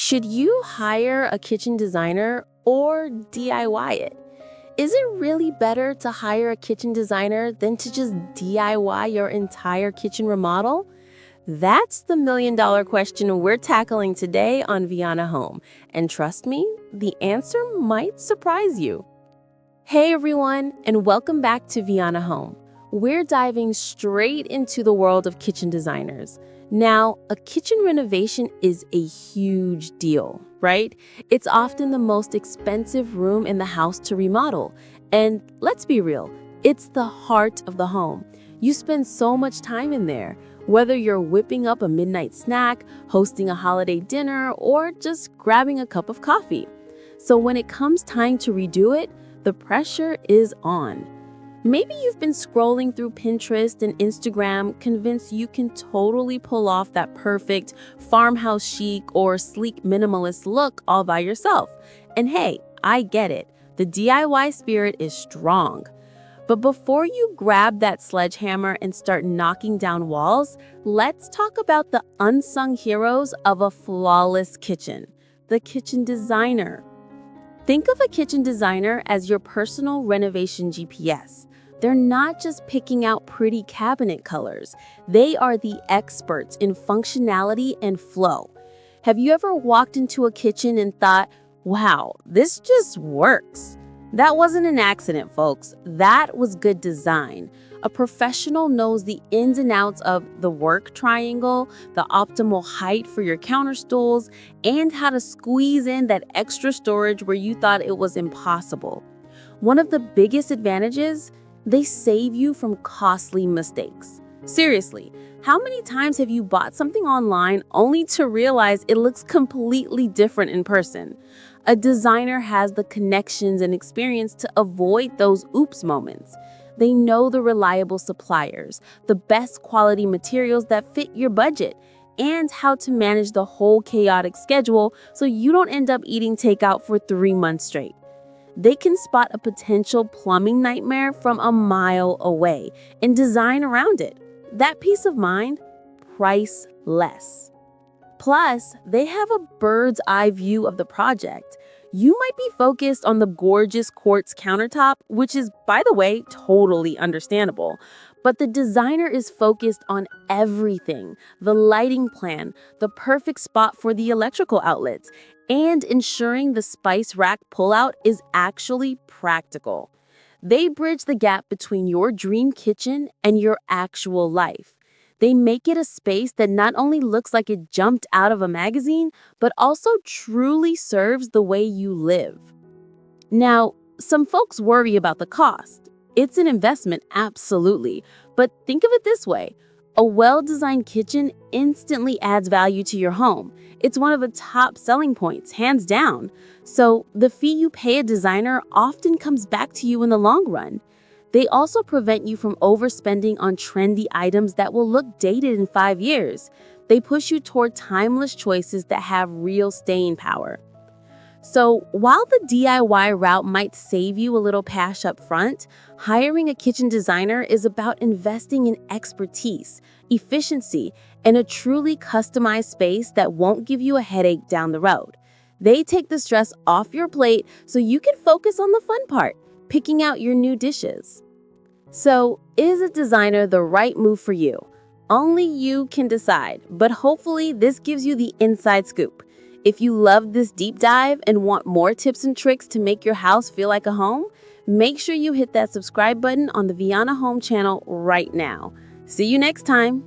Should you hire a kitchen designer or DIY it? Is it really better to hire a kitchen designer than to just DIY your entire kitchen remodel? That's the million-dollar question we're tackling today on Viana Home. And trust me, the answer might surprise you. Hey everyone, and welcome back to Viana Home. We're diving straight into the world of kitchen designers. Now, a kitchen renovation is a huge deal, right? It's often the most expensive room in the house to remodel. And let's be real, it's the heart of the home. You spend so much time in there, whether you're whipping up a midnight snack, hosting a holiday dinner, or just grabbing a cup of coffee. So when it comes time to redo it, the pressure is on. Maybe you've been scrolling through Pinterest and Instagram convinced you can totally pull off that perfect farmhouse chic or sleek minimalist look all by yourself. And hey, I get it. The DIY spirit is strong. But before you grab that sledgehammer and start knocking down walls, let's talk about the unsung heroes of a flawless kitchen, the kitchen designer. Think of a kitchen designer as your personal renovation GPS. They're not just picking out pretty cabinet colors. They are the experts in functionality and flow. Have you ever walked into a kitchen and thought, wow, this just works? That wasn't an accident, folks. That was good design. A professional knows the ins and outs of the work triangle, the optimal height for your counter stools, and how to squeeze in that extra storage where you thought it was impossible. One of the biggest advantages, they save you from costly mistakes. Seriously, how many times have you bought something online only to realize it looks completely different in person? A designer has the connections and experience to avoid those oops moments. They know the reliable suppliers, the best quality materials that fit your budget, and how to manage the whole chaotic schedule so you don't end up eating takeout for 3 months straight. They can spot a potential plumbing nightmare from a mile away and design around it. That peace of mind, priceless. Plus, they have a bird's eye view of the project. You might be focused on the gorgeous quartz countertop, which is, by the way, totally understandable. But the designer is focused on everything: the lighting plan, the perfect spot for the electrical outlets, and ensuring the spice rack pullout is actually practical. They bridge the gap between your dream kitchen and your actual life. They make it a space that not only looks like it jumped out of a magazine, but also truly serves the way you live. Now, some folks worry about the cost. It's an investment, absolutely. But think of it this way. A well-designed kitchen instantly adds value to your home. It's one of the top selling points, hands down. So the fee you pay a designer often comes back to you in the long run. They also prevent you from overspending on trendy items that will look dated in 5 years. They push you toward timeless choices that have real staying power. So while the DIY route might save you a little cash up front, hiring a kitchen designer is about investing in expertise, efficiency, and a truly customized space that won't give you a headache down the road. They take the stress off your plate so you can focus on the fun part, picking out your new dishes. So, is a designer the right move for you? Only you can decide, but hopefully this gives you the inside scoop. If you loved this deep dive and want more tips and tricks to make your house feel like a home, make sure you hit that subscribe button on the Viana Home channel right now. See you next time.